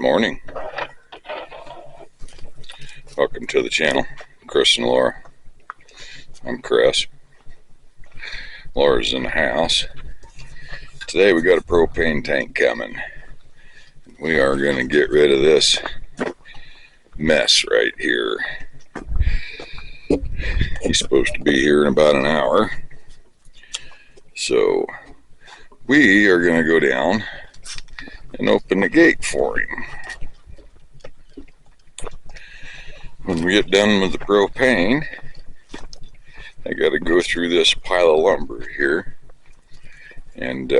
morning. Welcome to the channel, Chris and Laura. I'm Chris. Laura's in the house. Today we got a propane tank coming. We are going to get rid of this mess right here. He's supposed to be here in about an hour. So we are going to go down and open the gate for him. When we get done with the propane, I got to go through this pile of lumber here and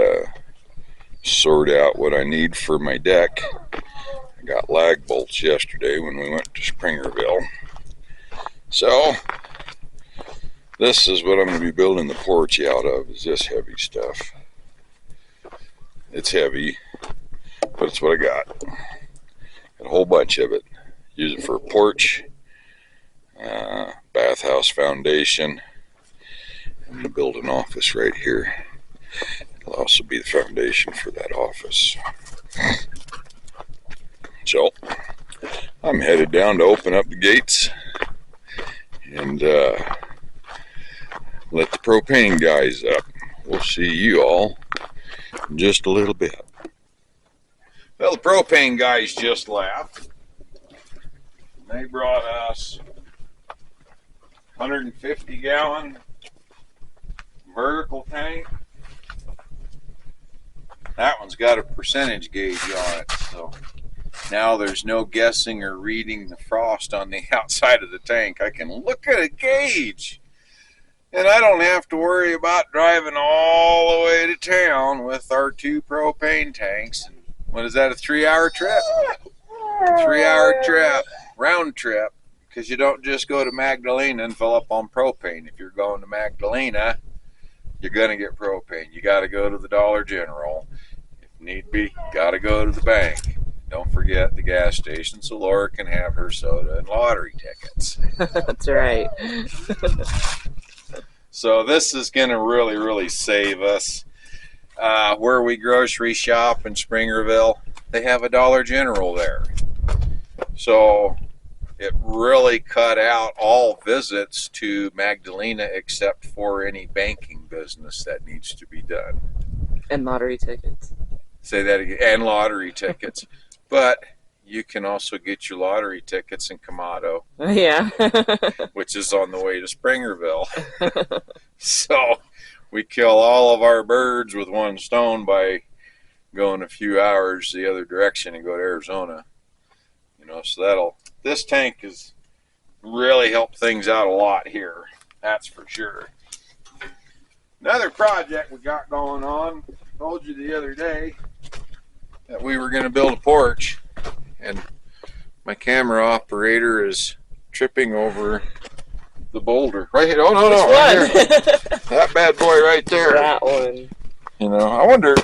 sort out what I need for my deck. I got lag bolts yesterday when we went to Springerville. So this is what I'm going to be building the porch out of, is this heavy stuff. It's heavy, but it's what I got. Got a whole bunch of it. Use it for a porch, bathhouse foundation. I'm going to build an office right here. It'll also be the foundation for that office. So I'm headed down to open up the gates and let the propane guys up. We'll see you all in just a little bit. Well, the propane guys just left. They brought us 150 gallon vertical tank. That one's got a percentage gauge on it, so now there's no guessing or reading the frost on the outside of the tank. I can look at a gauge, and I don't have to worry about driving all the way to town with our 2 propane tanks. And what is that, a 3-hour trip? 3-hour trip, round trip, because you don't just go to Magdalena and fill up on propane. If you're going to Magdalena, you're going to get propane. You got to go to the Dollar General. If need be, got to go to the bank. Don't forget the gas station so Laura can have her soda and lottery tickets. That's right. So this is going to really save us. Where we grocery shop in Springerville, they have a Dollar General there. So it really cut out all visits to Magdalena except for any banking business that needs to be done. And lottery tickets. Say that again. And lottery tickets. But you can also get your lottery tickets in Kamado. Yeah. Which is on the way to Springerville. So we kill all of our birds with one stone by going a few hours the other direction and go to Arizona. You know, so this tank has really helped things out a lot here. That's for sure. Another project we got going on, told you the other day that we were going to build a porch, and my camera operator is tripping over the boulder. Right here. Oh, no, right here. That bad boy right there. That one. You know, I wonder,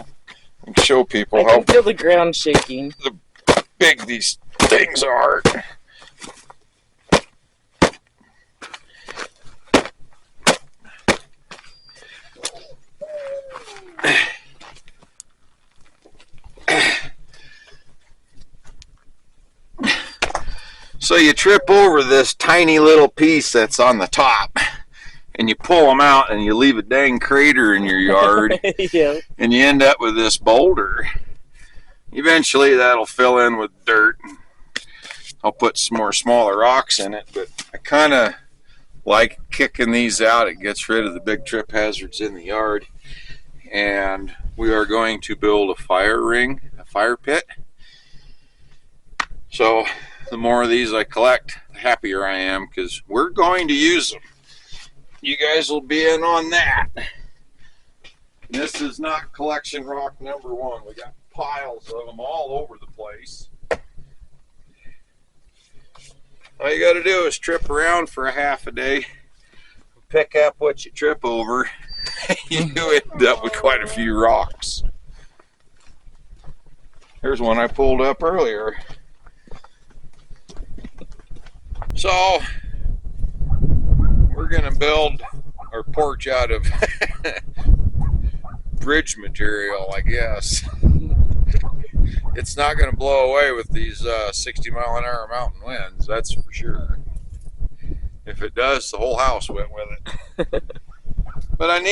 show people I can feel the ground shaking. Big these things are. So you trip over this tiny little piece that's on the top, and you pull them out and you leave a dang crater in your yard. Yeah. And you end up with this boulder. Eventually that'll fill in with dirt. I'll put some more smaller rocks in it, but I kind of like kicking these out. It gets rid of the big trip hazards in the yard. And we are going to build a fire ring, a fire pit. So the more of these I collect, the happier I am, because we're going to use them. You guys will be in on that. This is not collection rock number 1. We got piles of them all over the place. All you got to do is trip around for a half a day, pick up what you trip over. You end up with quite a few rocks. Here's one I pulled up earlier. So we're going to build our porch out of bridge material, I guess. it's not going to blow away with these 60-mile-an-hour mountain winds, that's for sure. If it does, the whole house went with it. But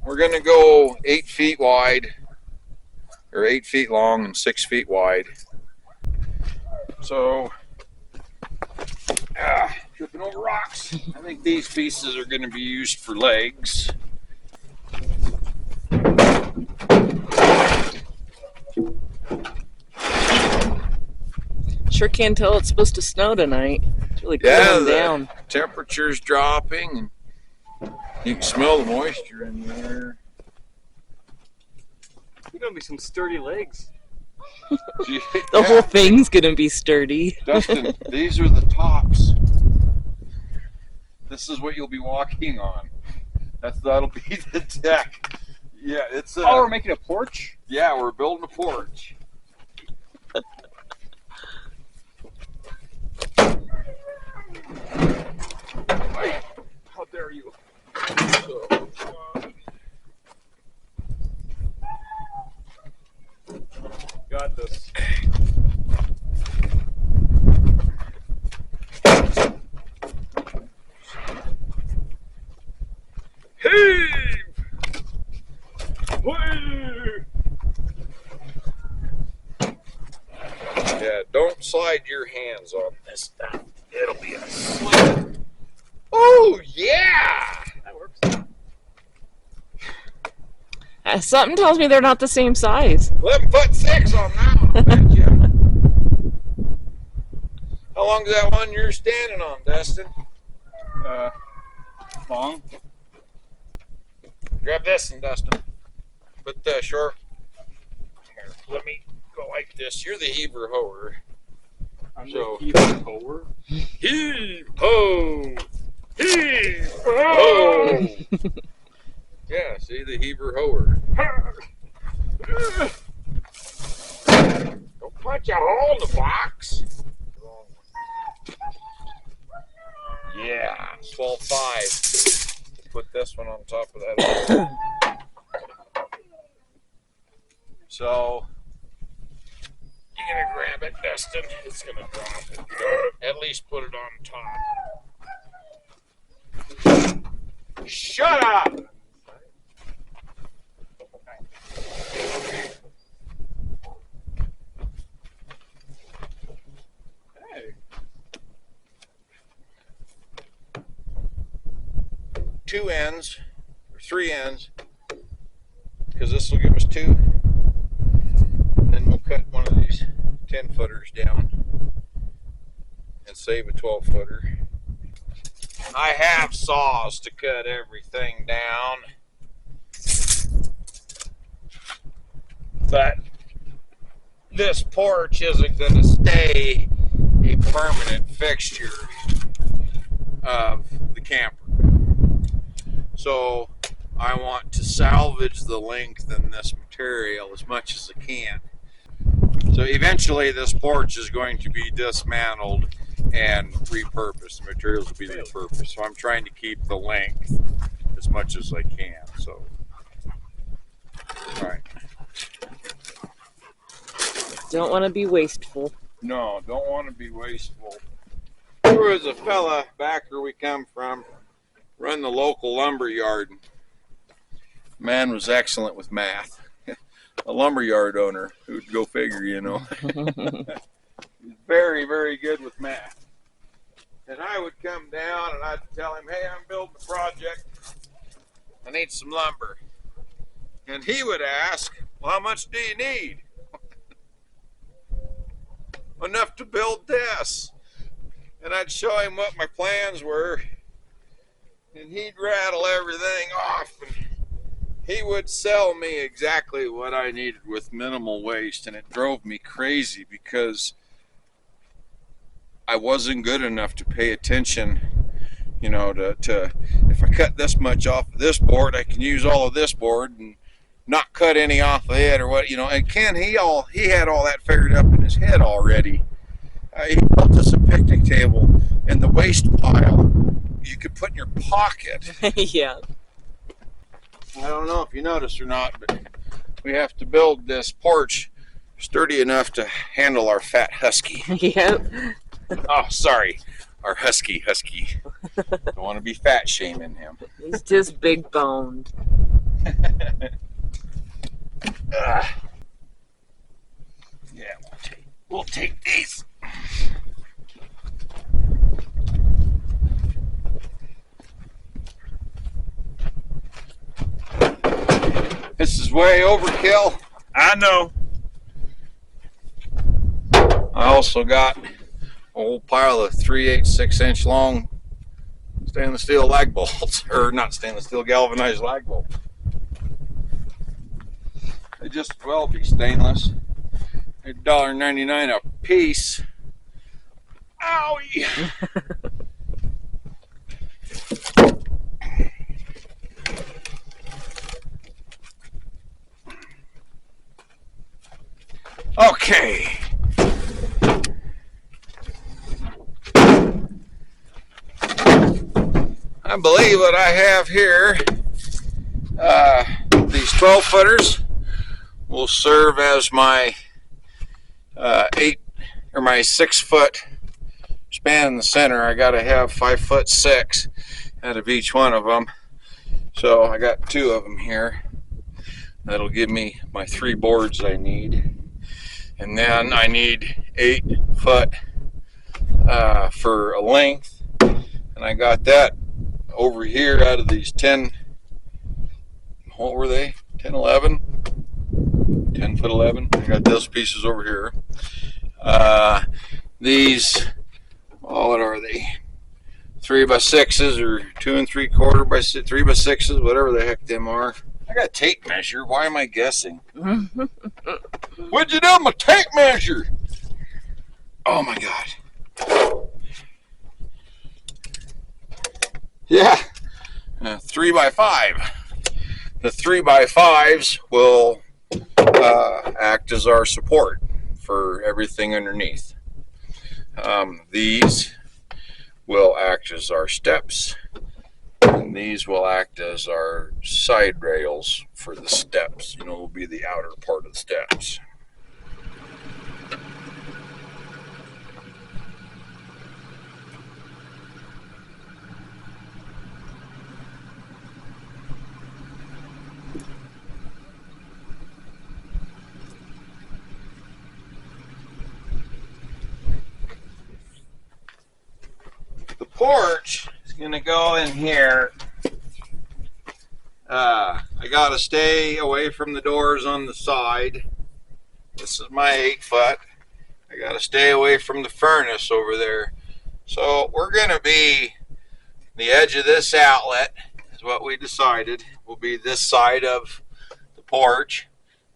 we're going to go 8 feet wide, or 8 feet long and 6 feet wide. So, tripping over rocks. I think these pieces are going to be used for legs. Sure can tell it's supposed to snow tonight. It's really Yeah, cooling the down. temperature's dropping, and you can smell the moisture in the air. You're gonna be some sturdy legs. The whole thing's gonna be sturdy. Dustin, these are the tops. This is what you'll be walking on. That'll be the deck. Yeah, it's Oh, we're making a porch? Yeah, we're building a porch. How dare you? Got this. Heave! Whee! Yeah, don't slide your hands on this stuff. It'll be a slip. Oh, yeah! That works. Something tells me they're not the same size. 11'6" on that one, I bet you. How long is that one you're standing on, Dustin? Long. Grab this one, Dustin. Put short. Here, let me go like this. You're the heaver hoer. I'm So- the heave hoer. Heave ho! Heave ho! Yeah, see the heaver hoer. Don't punch a hole in the box. Yeah, 12.5. Put this one on top of that. So you're gonna grab it, Dustin. It's gonna drop it. At least put it on top. Shut up! Hey. 2 ends, or 3 ends, because this will give us 2. And then we'll cut one of these 10-footers down and save a 12-footer. I have saws to cut everything down, but this porch isn't going to stay a permanent fixture of the camper. So I want to salvage the length in this material as much as I can. So eventually this porch is going to be dismantled and repurposed. The materials will be repurposed. So I'm trying to keep the length as much as I can. So, all right. Don't want to be wasteful. No, don't want to be wasteful. There was a fella back where we come from, run the local lumber yard. Man was excellent with math. A lumberyard owner, who'd go figure, you know. He's very, very good with math. And I would come down and I'd tell him, hey, I'm building a project. I need some lumber. And he would ask, well, how much do you need? Enough to build this. And I'd show him what my plans were. And he'd rattle everything off. And he would sell me exactly what I needed with minimal waste. And it drove me crazy because I wasn't good enough to pay attention, you know, to if I cut this much off of this board, I can use all of this board and not cut any off of it or what, you know. And Ken, he had all that figured up in his head already. He built us a picnic table and the waste pile you could put in your pocket. Yeah. I don't know if you noticed or not, but we have to build this porch Sturdy enough to handle our fat husky. Yep. Oh, sorry. Our husky. Don't want to be fat shaming him. He's just big boned. Yeah, we'll take these. This is way overkill. I know. I also got a whole pile of 3/8 6-inch long stainless steel lag bolts, or not stainless steel, galvanized lag bolts. They just as well be stainless. They're $1.99 a piece. Owie! Okay. I believe what I have here, these 12 footers will serve as my 6 foot span in the center. I got to have 5'6" out of each one of them. So I got 2 of them here. That'll give me my 3 boards I need. And then I need 8 foot for a length. And I got that over here out of these 10, what were they? 10, 11? 10 foot 11. I got those pieces over here. These, oh, what are they? 3x6s or 2 3/4 by 3x6s, whatever the heck them are. I got a tape measure. Why am I guessing? What'd you do with my tape measure? Oh my God. Yeah, 3x5. The 3x5s will act as our support for everything underneath. These will act as our steps, and these will act as our side rails for the steps. You know, will be the outer part of the steps. The porch is going to go in here. I got to stay away from the doors on the side. This is my 8 foot. I got to stay away from the furnace over there. So we're going to be, the edge of this outlet is what we decided will be this side of the porch.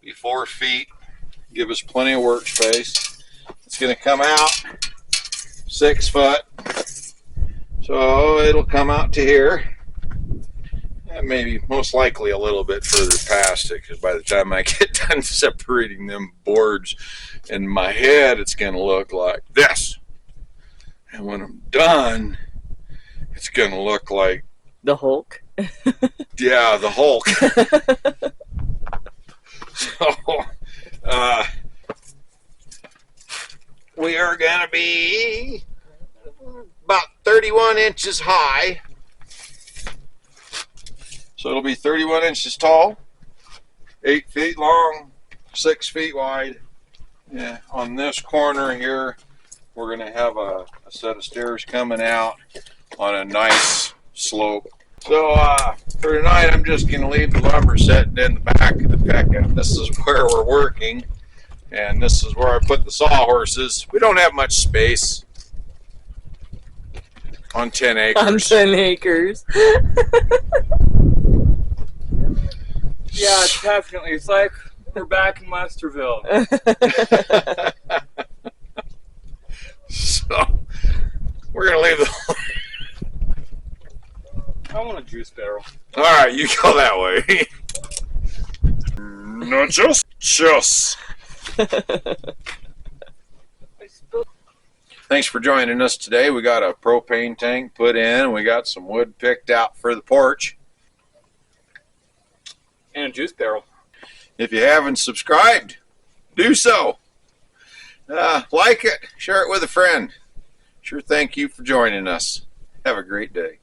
Be 4 feet. Give us plenty of workspace. It's going to come out 6 foot. So it'll come out to here, and maybe most likely a little bit further past it, because by the time I get done separating them boards in my head, it's going to look like this. And when I'm done, it's going to look like The Hulk. yeah, the Hulk. So we are going to be about 31 inches high. So it'll be 31 inches tall, 8 feet long, 6 feet wide. Yeah, on this corner here, we're going to have a set of stairs coming out on a nice slope. So for tonight, I'm just going to leave the lumber setting in the back of the pickup. This is where we're working, and this is where I put the sawhorses. We don't have much space on 10 acres. On 10 acres. Yeah, definitely. It's like we're back in Westerville. So we're going to leave the... I want a juice barrel. All right, you go that way. No, just. Thanks for joining us today. We got a propane tank put in. We got some wood picked out for the porch. And a juice barrel. If you haven't subscribed, do so. Like it, share it with a friend. Sure, thank you for joining us. Have a great day.